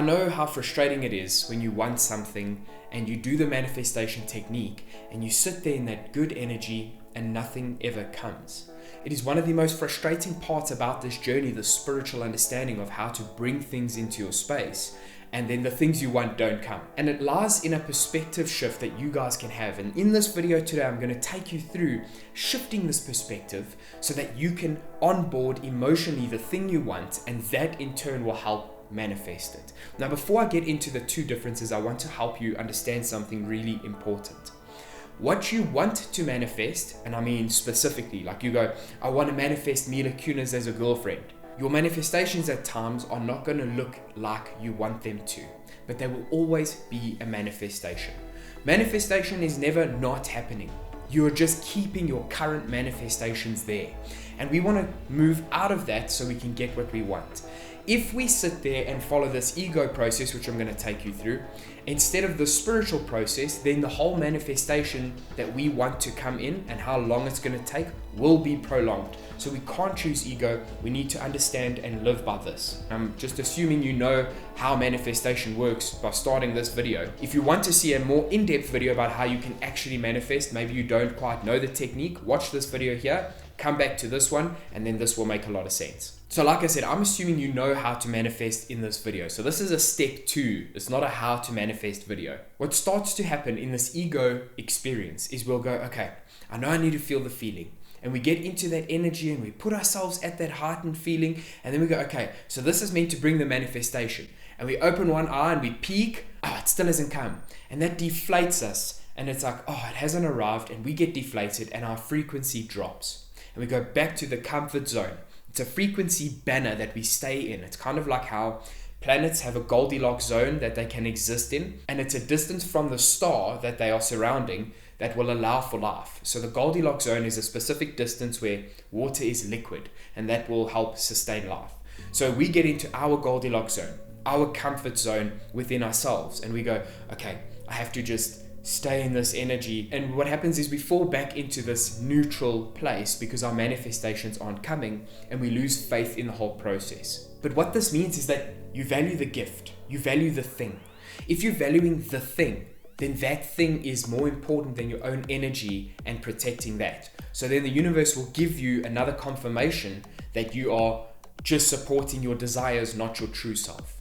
I know how frustrating it is when you want something and you do the manifestation technique and you sit there in that good energy and nothing ever comes. It is one of the most frustrating parts about this journey, the spiritual understanding of how to bring things into your space, and then the things you want don't come. And it lies in a perspective shift that you guys can have. And in this video today, I'm going to take you through shifting this perspective so that you can onboard emotionally the thing you want, and that in turn will help manifest it. Now, before I get into the two differences, I want to help you understand something really important. What you want to manifest, and I mean specifically, like you go, I want to manifest Mila Kunis as a girlfriend. Your manifestations at times are not going to look like you want them to, but they will always be a manifestation. Manifestation is never not happening. You're just keeping your current manifestations there. And we want to move out of that so we can get what we want. If we sit there and follow this ego process, which I'm going to take you through, instead of the spiritual process, then the whole manifestation that we want to come in and how long it's going to take will be prolonged. So we can't choose ego. We need to understand and live by this. I'm just assuming you know how manifestation works by starting this video. If you want to see a more in-depth video about how you can actually manifest, maybe you don't quite know the technique, watch this video here, come back to this one, and then this will make a lot of sense. So like I said, I'm assuming you know how to manifest in this video. So this is a step 2. It's not a how to manifest video. What starts to happen in this ego experience is we'll go, okay, I know I need to feel the feeling. And we get into that energy and we put ourselves at that heightened feeling. And then we go, okay, so this is meant to bring the manifestation. And we open one eye and we peek, it still hasn't come. And that deflates us. And it's like, it hasn't arrived. And we get deflated and our frequency drops. And we go back to the comfort zone. It's a frequency banner that we stay in. It's kind of like how planets have a Goldilocks zone that they can exist in, and it's a distance from the star that they are surrounding that will allow for life. So the Goldilocks zone is a specific distance where water is liquid, and that will help sustain life. So we get into our Goldilocks zone, our comfort zone within ourselves, and we go, okay, I have to just stay in this energy. And what happens is we fall back into this neutral place because our manifestations aren't coming, and we lose faith in the whole process. But what this means is that you value the gift, you value the thing. If you're valuing the thing, then that thing is more important than your own energy and protecting that. So then the universe will give you another confirmation that you are just supporting your desires, not your true self.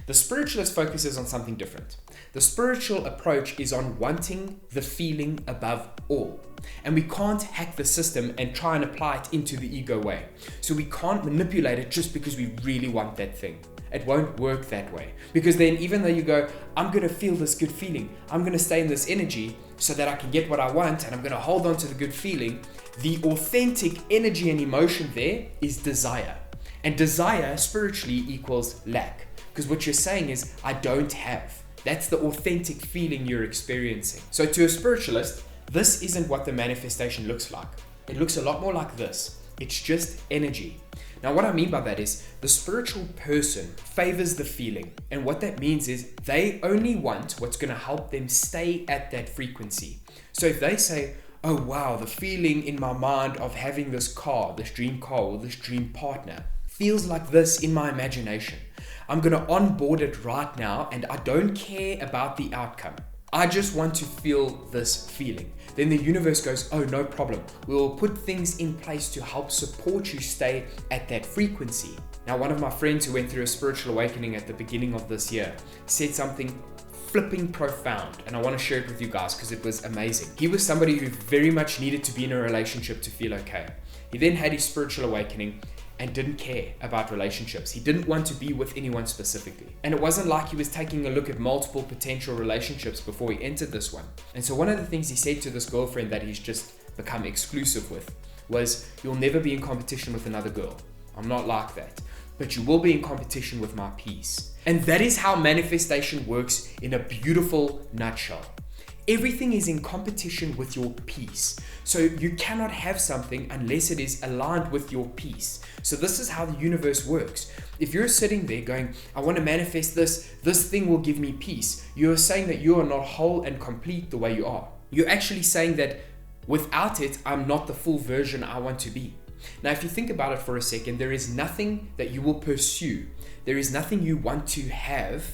The spiritualist focuses on something different. The spiritual approach is on wanting the feeling above all. And we can't hack the system and try and apply it into the ego way. So we can't manipulate it just because we really want that thing. It won't work that way. Because then even though you go, I'm going to feel this good feeling, I'm going to stay in this energy so that I can get what I want, and I'm going to hold on to the good feeling, the authentic energy and emotion there is desire. And desire spiritually equals lack. Because what you're saying is, I don't have. That's the authentic feeling you're experiencing. So to a spiritualist, this isn't what the manifestation looks like. It looks a lot more like this. It's just energy. Now what I mean by that is the spiritual person favors the feeling. And what that means is they only want what's going to help them stay at that frequency. So if they say, oh wow, the feeling in my mind of having this car, this dream car or this dream partner feels like this in my imagination. I'm going to onboard it right now and I don't care about the outcome. I just want to feel this feeling. Then the universe goes, oh, no problem. We will put things in place to help support you stay at that frequency. Now, one of my friends who went through a spiritual awakening at the beginning of this year said something flipping profound, and I want to share it with you guys because it was amazing. He was somebody who very much needed to be in a relationship to feel okay. He then had his spiritual awakening and didn't care about relationships. He didn't want to be with anyone specifically. And it wasn't like he was taking a look at multiple potential relationships before he entered this one. And so one of the things he said to this girlfriend that he's just become exclusive with was, you'll never be in competition with another girl. I'm not like that. But you will be in competition with my peace. And that is how manifestation works in a beautiful nutshell. Everything is in competition with your peace. So you cannot have something unless it is aligned with your peace. So this is how the universe works. If you're sitting there going, I want to manifest this thing will give me peace. You're saying that you are not whole and complete the way you are. You're actually saying that without it, I'm not the full version I want to be. Now, if you think about it for a second, there is nothing that you will pursue. There is nothing you want to have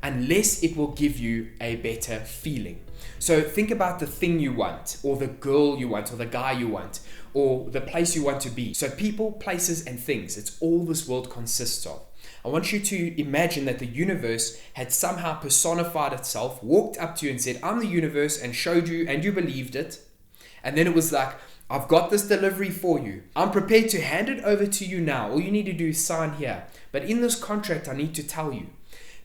unless it will give you a better feeling. So think about the thing you want, or the girl you want, or the guy you want, or the place you want to be. So people, places, and things. It's all this world consists of. I want you to imagine that the universe had somehow personified itself, walked up to you and said, I'm the universe, and showed you, and you believed it. And then it was like, I've got this delivery for you. I'm prepared to hand it over to you now. All you need to do is sign here. But in this contract, I need to tell you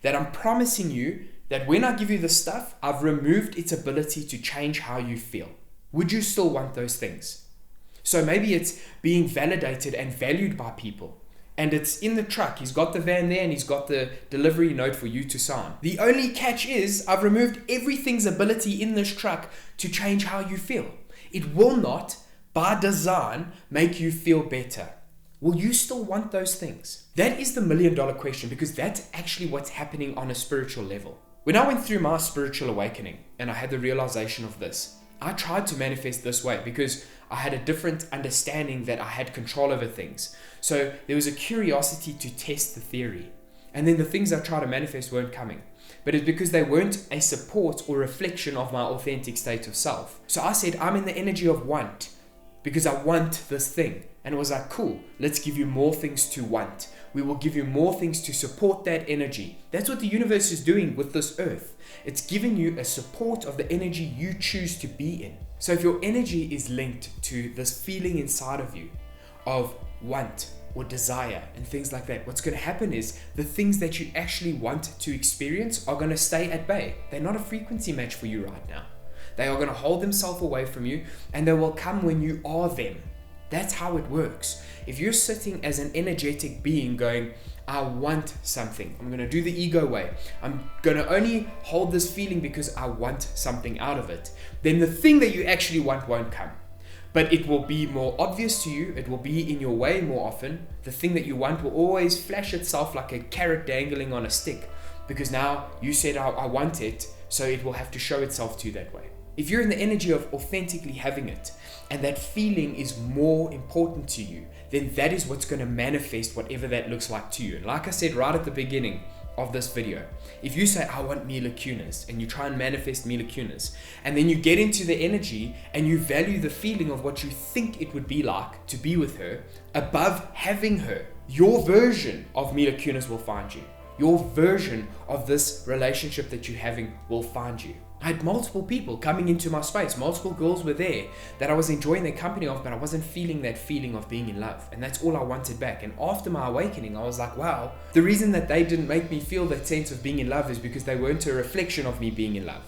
that I'm promising you that when I give you this stuff, I've removed its ability to change how you feel. Would you still want those things? So maybe it's being validated and valued by people. And it's in the truck. He's got the van there and he's got the delivery note for you to sign. The only catch is I've removed everything's ability in this truck to change how you feel. It will not, by design, make you feel better. Will you still want those things? That is the $1 million question, because that's actually what's happening on a spiritual level. When I went through my spiritual awakening and I had the realization of this, I tried to manifest this way because I had a different understanding that I had control over things. So there was a curiosity to test the theory. And then the things I tried to manifest weren't coming. But it's because they weren't a support or reflection of my authentic state of self. So I said, I'm in the energy of want because I want this thing. And it was like, cool, let's give you more things to want. We will give you more things to support that energy. That's what the universe is doing with this earth. It's giving you a support of the energy you choose to be in. So if your energy is linked to this feeling inside of you of want or desire and things like that, what's going to happen is the things that you actually want to experience are going to stay at bay. They're not a frequency match for you right now. They are going to hold themselves away from you, and they will come when you are them. That's how it works. If you're sitting as an energetic being going, I want something, I'm going to do the ego way, I'm going to only hold this feeling because I want something out of it, then the thing that you actually want won't come. But it will be more obvious to you, it will be in your way more often. The thing that you want will always flash itself like a carrot dangling on a stick, because now you said I want it, so it will have to show itself to you that way. If you're in the energy of authentically having it, and that feeling is more important to you, then that is what's going to manifest whatever that looks like to you. And like I said right at the beginning of this video, if you say, I want Mila Kunis, and you try and manifest Mila Kunis, and then you get into the energy and you value the feeling of what you think it would be like to be with her above having her, your version of Mila Kunis will find you. Your version of this relationship that you're having will find you. I had multiple people coming into my space, multiple girls were there that I was enjoying their company of, but I wasn't feeling that feeling of being in love. And that's all I wanted back. And after my awakening, I was like, wow, the reason that they didn't make me feel that sense of being in love is because they weren't a reflection of me being in love.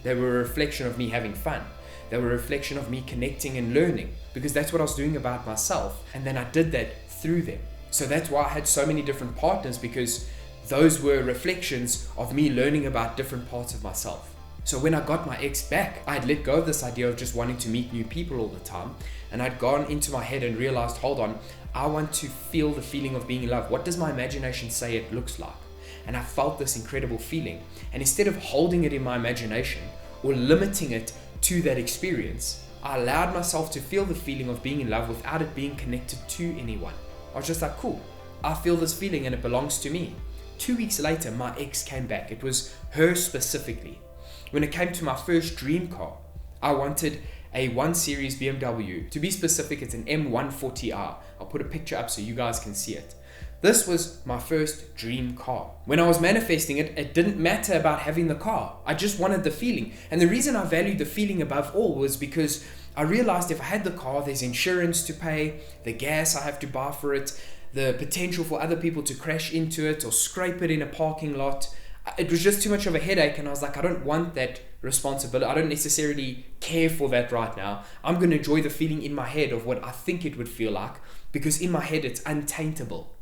They were a reflection of me having fun. They were a reflection of me connecting and learning, because that's what I was doing about myself. And then I did that through them. So that's why I had so many different partners, because those were reflections of me learning about different parts of myself. So when I got my ex back, I had let go of this idea of just wanting to meet new people all the time. And I'd gone into my head and realized, hold on, I want to feel the feeling of being in love. What does my imagination say it looks like? And I felt this incredible feeling. And instead of holding it in my imagination or limiting it to that experience, I allowed myself to feel the feeling of being in love without it being connected to anyone. I was just like, cool, I feel this feeling and it belongs to me. 2 weeks later, my ex came back. It was her specifically. When it came to my first dream car, I wanted a 1 Series BMW. To be specific, it's an M140R. I'll put a picture up so you guys can see it. This was my first dream car. When I was manifesting it, it didn't matter about having the car. I just wanted the feeling. And the reason I valued the feeling above all was because I realized if I had the car, there's insurance to pay, the gas I have to buy for it, the potential for other people to crash into it or scrape it in a parking lot. It was just too much of a headache, and I was like, I don't want that responsibility. I don't necessarily care for that right now. I'm going to enjoy the feeling in my head of what I think it would feel like, because in my head it's untaintable.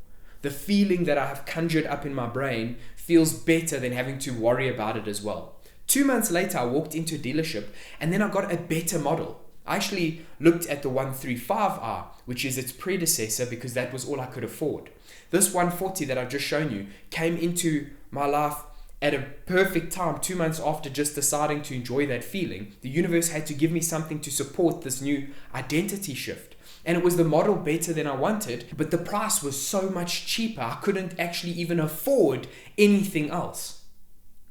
The feeling that I have conjured up in my brain feels better than having to worry about it as well. 2 months later, I walked into a dealership and then I got a better model. I actually looked at the 135R, which is its predecessor, because that was all I could afford. This 140 that I've just shown you came into my life at a perfect time, 2 months after just deciding to enjoy that feeling. The universe had to give me something to support this new identity shift. And it was the model better than I wanted, but the price was so much cheaper, I couldn't actually even afford anything else.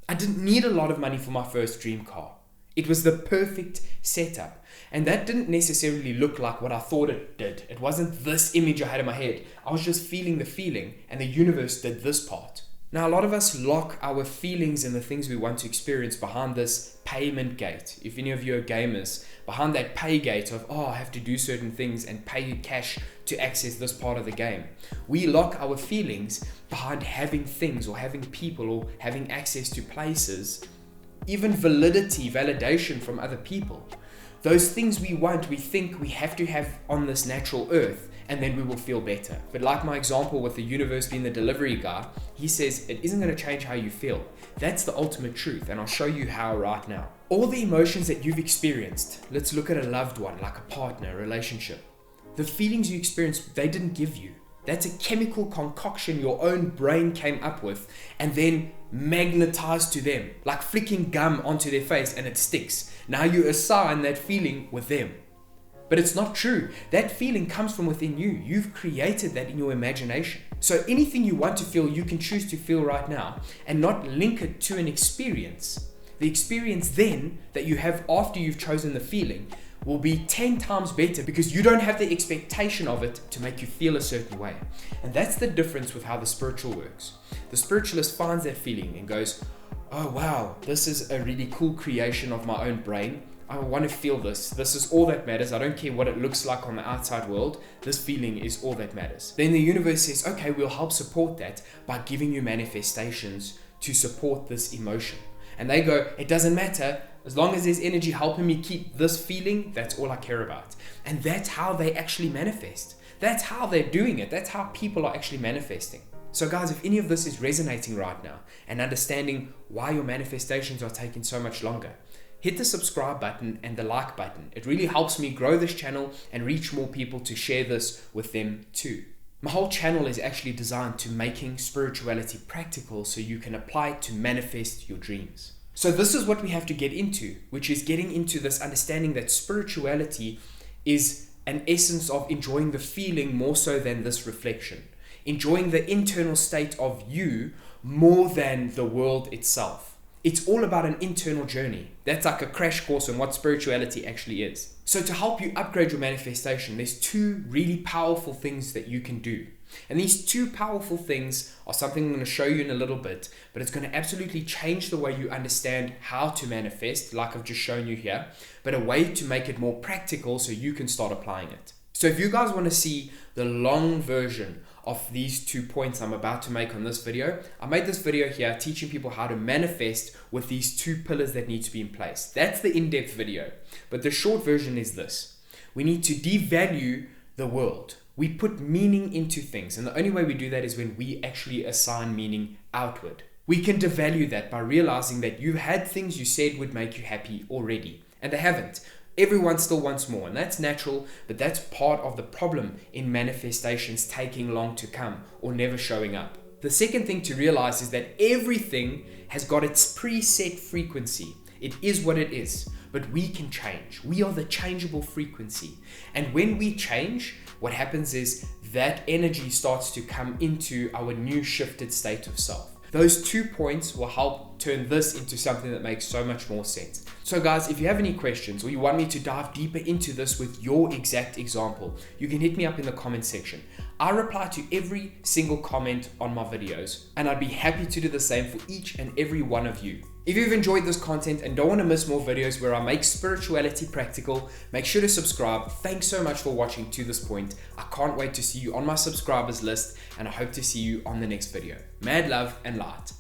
I didn't need a lot of money for my first dream car. It was the perfect setup. And that didn't necessarily look like what I thought it did. It wasn't this image I had in my head. I was just feeling the feeling, and the universe did this part. Now, a lot of us lock our feelings and the things we want to experience behind this payment gate. If any of you are gamers, behind that pay gate of, I have to do certain things and pay cash to access this part of the game. We lock our feelings behind having things or having people or having access to places, even validation from other people. Those things we want, we think we have to have on this natural earth, and then we will feel better. But like my example with the universe being the delivery guy, he says it isn't going to change how you feel. That's the ultimate truth, and I'll show you how right now. All the emotions that you've experienced, let's look at a loved one, like a partner, a relationship. The feelings you experienced, they didn't give you. That's a chemical concoction your own brain came up with and then magnetized to them, like flicking gum onto their face and it sticks. Now you assign that feeling with them. But it's not true. That feeling comes from within you. You've created that in your imagination. So anything you want to feel, you can choose to feel right now and not link it to an experience. The experience then that you have after you've chosen the feeling will be 10 times better because you don't have the expectation of it to make you feel a certain way. And that's the difference with how the spiritual works. The spiritualist finds that feeling and goes, oh wow, this is a really cool creation of my own brain. I want to feel this. This is all that matters. I don't care what it looks like on the outside world. This feeling is all that matters. Then the universe says, okay, we'll help support that by giving you manifestations to support this emotion. And they go, it doesn't matter. As long as there's energy helping me keep this feeling, that's all I care about. And that's how they actually manifest. That's how they're doing it. That's how people are actually manifesting. So guys, if any of this is resonating right now and understanding why your manifestations are taking so much longer, hit the subscribe button and the like button. It really helps me grow this channel and reach more people to share this with them too. My whole channel is actually designed to making spirituality practical so you can apply it to manifest your dreams. So this is what we have to get into, which is getting into this understanding that spirituality is an essence of enjoying the feeling more so than this reflection. Enjoying the internal state of you more than the world itself. It's all about an internal journey. That's like a crash course on what spirituality actually is. So to help you upgrade your manifestation, there's two really powerful things that you can do. And these two powerful things are something I'm going to show you in a little bit, but it's going to absolutely change the way you understand how to manifest, like I've just shown you here, but a way to make it more practical so you can start applying it. So if you guys want to see the long version of these 2 points I'm about to make on this video, I made this video here teaching people how to manifest with these 2 pillars that need to be in place. That's the in-depth video. But the short version is this. We need to devalue the world. We put meaning into things, and the only way we do that is when we actually assign meaning outward. We can devalue that by realizing that you've had things you said would make you happy already, and they haven't. Everyone still wants more, and that's natural, but that's part of the problem in manifestations taking long to come or never showing up. The second thing to realize is that everything has got its preset frequency. It is what it is, but we can change. We are the changeable frequency. And when we change, what happens is that energy starts to come into our new shifted state of self. Those 2 points will help turn this into something that makes so much more sense. So guys, if you have any questions or you want me to dive deeper into this with your exact example, you can hit me up in the comment section. I reply to every single comment on my videos, and I'd be happy to do the same for each and every one of you. If you've enjoyed this content and don't want to miss more videos where I make spirituality practical, make sure to subscribe. Thanks so much for watching to this point. I can't wait to see you on my subscribers list, and I hope to see you on the next video. Mad love and light.